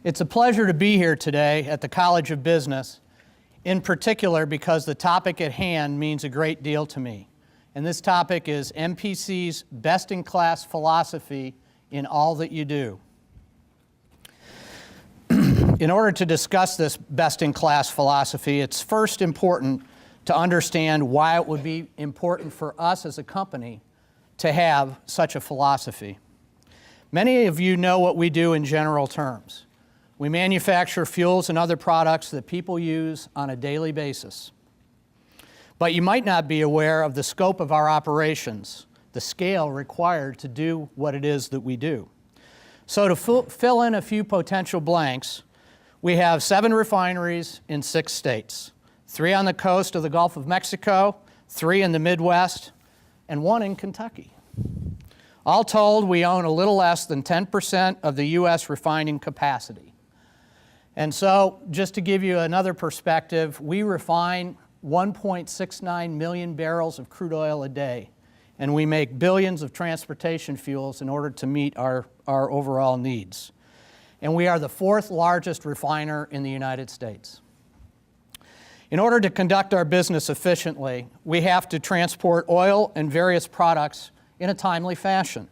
It's a pleasure to be here today at the College of Business, in particular because the topic at hand means a great deal to me. And this topic is MPC's best-in-class philosophy in all that you do. In order to discuss this best-in-class philosophy, it's first important to understand why it would be important for us as a company to have such a philosophy. Many of you know what we do in general terms. We manufacture fuels and other products that people use on a daily basis. But you might not be aware of the scope of our operations, the scale required to do what it is that we do. So to fill in a few potential blanks, we have 7 refineries in 6 states, 3 on the coast of the Gulf of Mexico, 3 in the Midwest, and 1 in Kentucky. All told, we own a little less than 10% of the U.S. refining capacity. And so, just to give you another perspective, we refine 1.69 million barrels of crude oil a day, and we make billions of transportation fuels in order to meet our overall needs. And we are the 4th largest refiner in the United States. In order to conduct our business efficiently, we have to transport oil and various products in a timely fashion.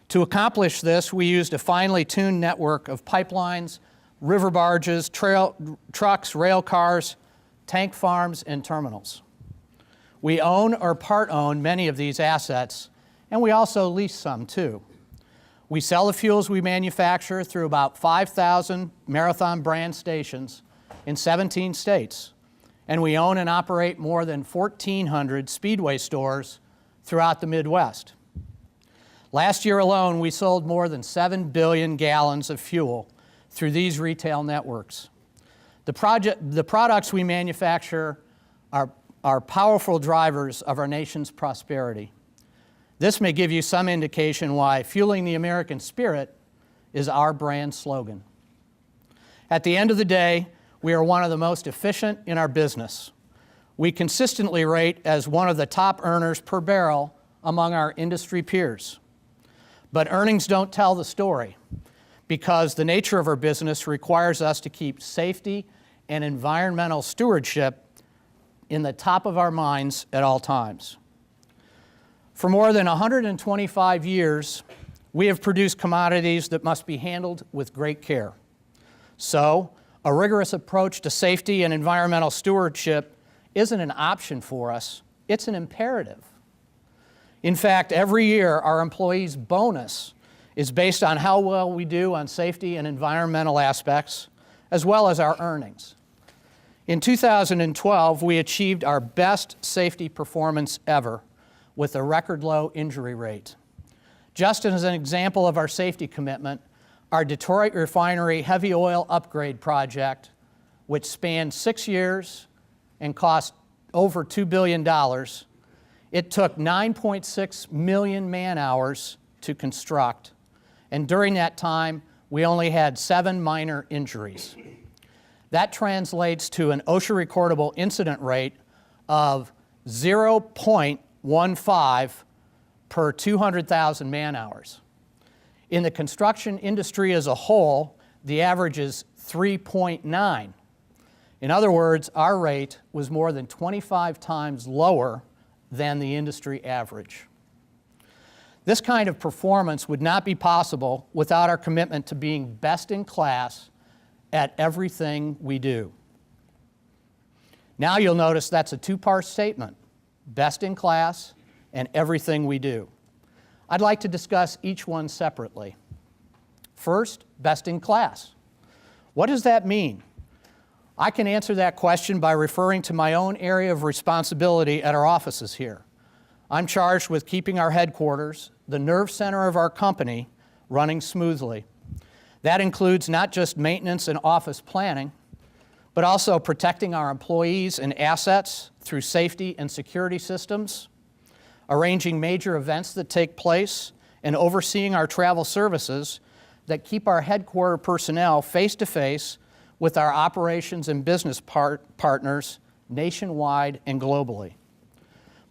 To accomplish this, we used a finely tuned network of pipelines, river barges, trucks, rail cars, tank farms, and terminals. We own or part-own many of these assets, and we also lease some too. We sell the fuels we manufacture through about 5,000 Marathon brand stations in 17 states, and we own and operate more than 1,400 Speedway stores throughout the Midwest. Last year alone, we sold more than 7 billion gallons of fuel through these retail networks. The products we manufacture are powerful drivers of our nation's prosperity. This may give you some indication why fueling the American spirit is our brand slogan. At the end of the day, we are one of the most efficient in our business. We consistently rate as one of the top earners per barrel among our industry peers. But earnings don't tell the story, because the nature of our business requires us to keep safety and environmental stewardship in the top of our minds at all times. For more than 125 years, we have produced commodities that must be handled with great care. So, a rigorous approach to safety and environmental stewardship isn't an option for us, it's an imperative. In fact, every year, our employees' bonus is based on how well we do on safety and environmental aspects, as well as our earnings. In 2012, we achieved our best safety performance ever with a record low injury rate. Just as an example of our safety commitment, our Detroit refinery heavy oil upgrade project, which spanned 6 years and cost over $2 billion, it took 9.6 million man-hours to construct. And during that time, we only had 7 minor injuries. That translates to an OSHA recordable incident rate of 0.15 per 200,000 man-hours. In the construction industry as a whole, the average is 3.9. In other words, our rate was more than 25 times lower than the industry average. This kind of performance would not be possible without our commitment to being best in class at everything we do. Now you'll notice that's a 2-part statement, best in class and everything we do. I'd like to discuss each one separately. First, best in class. What does that mean? I can answer that question by referring to my own area of responsibility at our offices here. I'm charged with keeping our headquarters, the nerve center of our company, running smoothly. That includes not just maintenance and office planning, but also protecting our employees and assets through safety and security systems, arranging major events that take place, and overseeing our travel services that keep our headquarter personnel face-to-face with our operations and business partners nationwide and globally.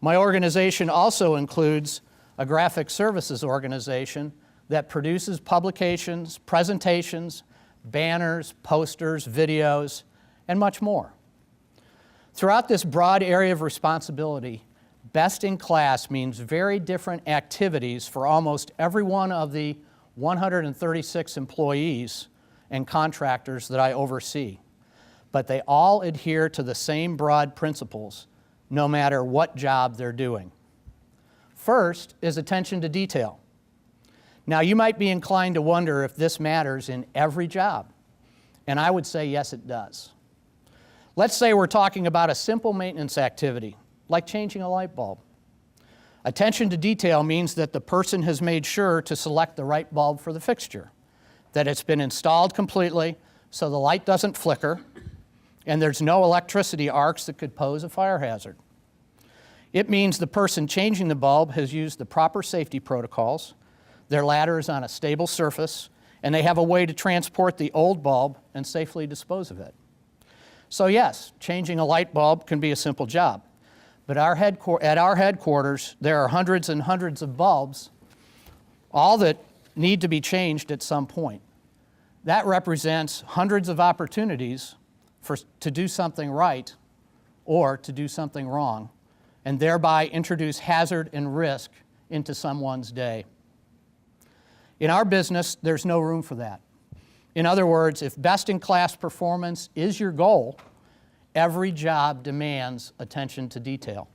My organization also includes a graphic services organization that produces publications, presentations, banners, posters, videos, and much more. Throughout this broad area of responsibility, best in class means very different activities for almost every one of the 136 employees and contractors that I oversee. But they all adhere to the same broad principles, no matter what job they're doing. First is attention to detail. Now, you might be inclined to wonder if this matters in every job, and I would say yes, it does. Let's say we're talking about a simple maintenance activity, like changing a light bulb. Attention to detail means that the person has made sure to select the right bulb for the fixture, that it's been installed completely so the light doesn't flicker, and there's no electricity arcs that could pose a fire hazard. It means the person changing the bulb has used the proper safety protocols, their ladder is on a stable surface, and they have a way to transport the old bulb and safely dispose of it. So yes, changing a light bulb can be a simple job, but at our headquarters, there are hundreds and hundreds of bulbs, all that need to be changed at some point. That represents hundreds of opportunities to do something right or to do something wrong, and thereby introduce hazard and risk into someone's day. In our business, there's no room for that. In other words, if best-in-class performance is your goal, every job demands attention to detail.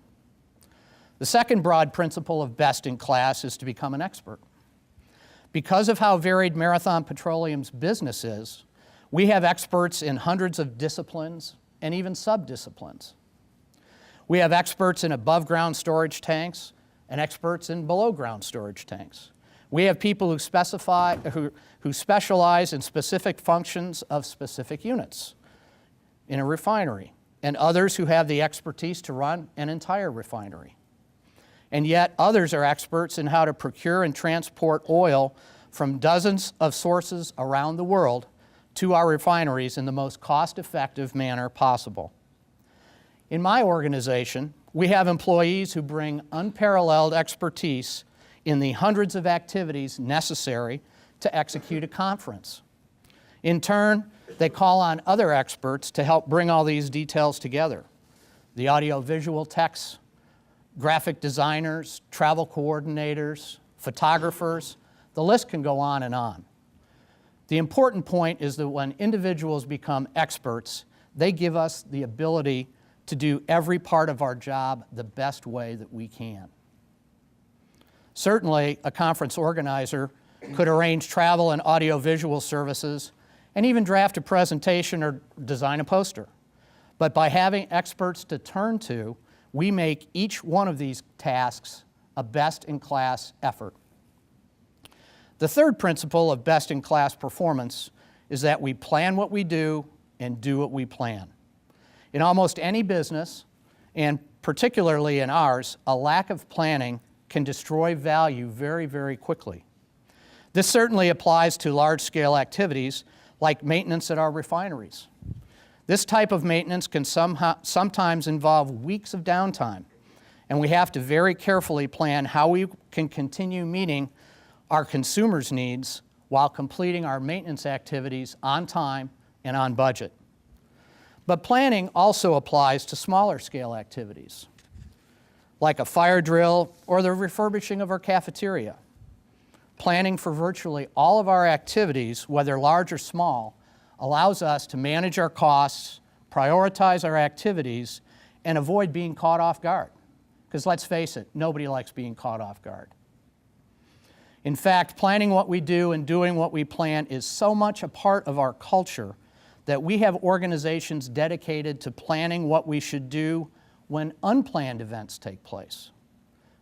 The second broad principle of best-in-class is to become an expert. Because of how varied Marathon Petroleum's business is, we have experts in hundreds of disciplines and even sub-disciplines. We have experts in above-ground storage tanks and experts in below-ground storage tanks. We have people who specialize in specific functions of specific units in a refinery, and others who have the expertise to run an entire refinery. And yet others are experts in how to procure and transport oil from dozens of sources around the world to our refineries in the most cost-effective manner possible. In my organization, we have employees who bring unparalleled expertise in the hundreds of activities necessary to execute a conference. In turn, they call on other experts to help bring all these details together. The audiovisual techs, graphic designers, travel coordinators, photographers, the list can go on and on. The important point is that when individuals become experts, they give us the ability to do every part of our job the best way that we can. Certainly, a conference organizer could arrange travel and audiovisual services and even draft a presentation or design a poster. But by having experts to turn to, we make each one of these tasks a best-in-class effort. The third principle of best-in-class performance is that we plan what we do and do what we plan. In almost any business, and particularly in ours, a lack of planning can destroy value very, very quickly. This certainly applies to large-scale activities like maintenance at our refineries. This type of maintenance can sometimes involve weeks of downtime, and we have to very carefully plan how we can continue meeting our consumers' needs while completing our maintenance activities on time and on budget. But planning also applies to smaller scale activities, like a fire drill or the refurbishing of our cafeteria. Planning for virtually all of our activities, whether large or small, allows us to manage our costs, prioritize our activities, and avoid being caught off guard. Because let's face it, nobody likes being caught off guard. In fact, planning what we do and doing what we plan is so much a part of our culture that we have organizations dedicated to planning what we should do when unplanned events take place,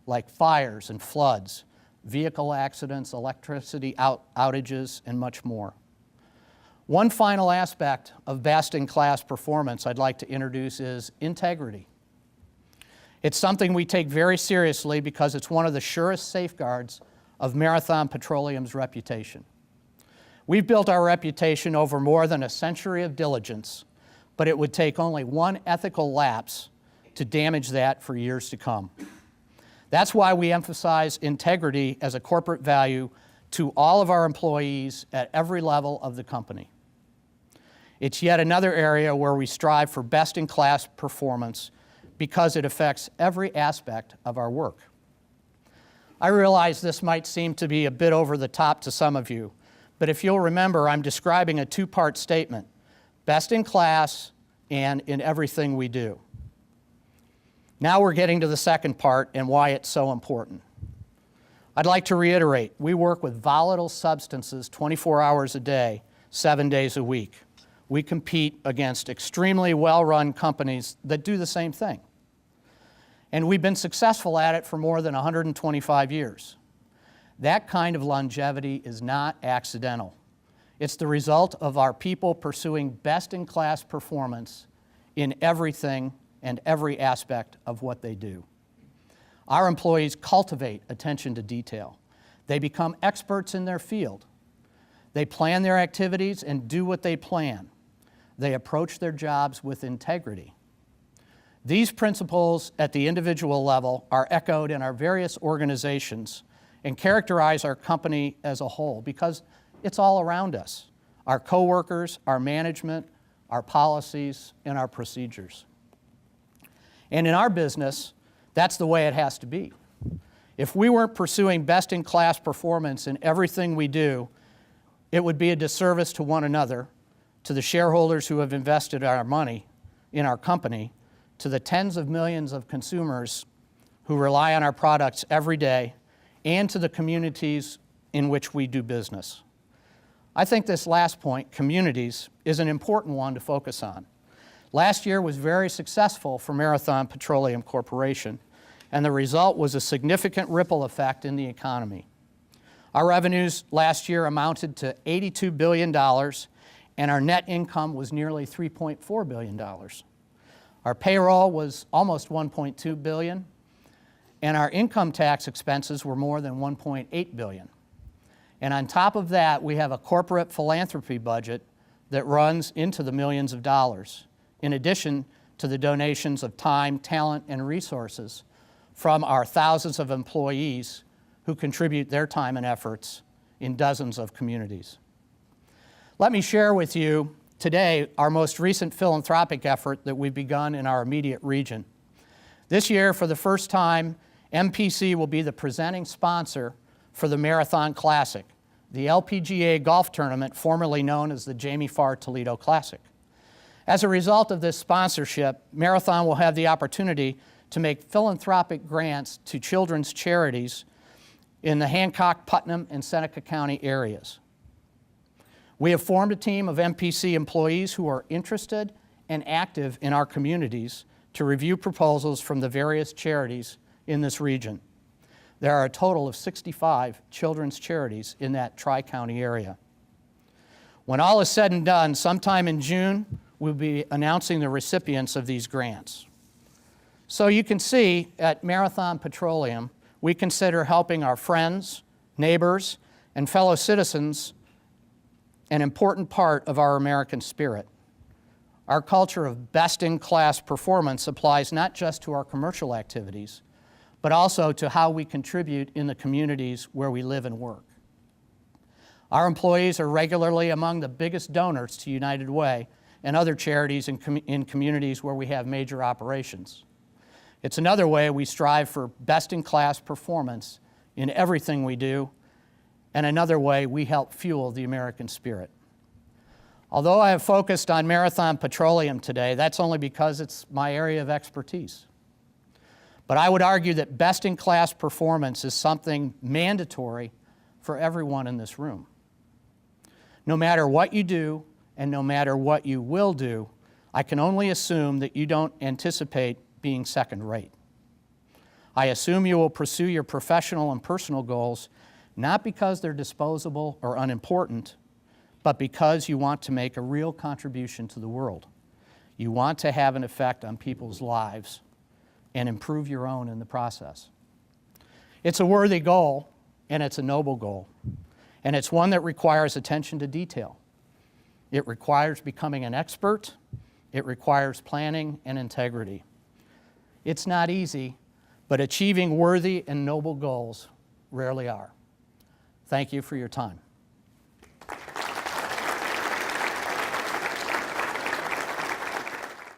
like fires and floods, vehicle accidents, electricity outages, and much more. One final aspect of best-in-class performance I'd like to introduce is integrity. It's something we take very seriously because it's one of the surest safeguards of Marathon Petroleum's reputation. We've built our reputation over more than a century of diligence, but it would take only one ethical lapse to damage that for years to come. That's why we emphasize integrity as a corporate value to all of our employees at every level of the company. It's yet another area where we strive for best-in-class performance because it affects every aspect of our work. I realize this might seem to be a bit over the top to some of you, but if you'll remember, I'm describing a two-part statement: best in class and in everything we do. Now we're getting to the second part and why it's so important. I'd like to reiterate, we work with volatile substances 24 hours a day, 7 days a week. We compete against extremely well-run companies that do the same thing. And we've been successful at it for more than 125 years. That kind of longevity is not accidental. It's the result of our people pursuing best-in-class performance in everything and every aspect of what they do. Our employees cultivate attention to detail. They become experts in their field. They plan their activities and do what they plan. They approach their jobs with integrity. These principles at the individual level are echoed in our various organizations and characterize our company as a whole because it's all around us: our coworkers, our management, our policies, and our procedures. And in our business, that's the way it has to be. If we weren't pursuing best-in-class performance in everything we do, it would be a disservice to one another, to the shareholders who have invested our money in our company, to the tens of millions of consumers who rely on our products every day, and to the communities in which we do business. I think this last point, communities, is an important one to focus on. Last year was very successful for Marathon Petroleum Corporation, and the result was a significant ripple effect in the economy. Our revenues last year amounted to $82 billion, and our net income was nearly $3.4 billion. Our payroll was almost $1.2 billion, and our income tax expenses were more than $1.8 billion. And on top of that, we have a corporate philanthropy budget that runs into the millions of dollars, in addition to the donations of time, talent, and resources from our thousands of employees who contribute their time and efforts in dozens of communities. Let me share with you today our most recent philanthropic effort that we've begun in our immediate region. This year, for the first time, MPC will be the presenting sponsor for the Marathon Classic, the LPGA golf tournament formerly known as the Jamie Farr Toledo Classic. As a result of this sponsorship, Marathon will have the opportunity to make philanthropic grants to children's charities in the Hancock, Putnam, and Seneca County areas. We have formed a team of MPC employees who are interested and active in our communities to review proposals from the various charities in this region. There are a total of 65 children's charities in that Tri-County area. When all is said and done, sometime in June, we'll be announcing the recipients of these grants. So you can see at Marathon Petroleum, we consider helping our friends, neighbors, and fellow citizens an important part of our American spirit. Our culture of best-in-class performance applies not just to our commercial activities, but also to how we contribute in the communities where we live and work. Our employees are regularly among the biggest donors to United Way and other charities in communities where we have major operations. It's another way we strive for best-in-class performance in everything we do, and another way we help fuel the American spirit. Although I have focused on Marathon Petroleum today, that's only because it's my area of expertise. But I would argue that best-in-class performance is something mandatory for everyone in this room. No matter what you do, and no matter what you will do, I can only assume that you don't anticipate being second-rate. I assume you will pursue your professional and personal goals not because they're disposable or unimportant, but because you want to make a real contribution to the world. You want to have an effect on people's lives and improve your own in the process. It's a worthy goal, and it's a noble goal, and it's one that requires attention to detail. It requires becoming an expert. It requires planning and integrity. It's not easy, but achieving worthy and noble goals rarely are. Thank you for your time.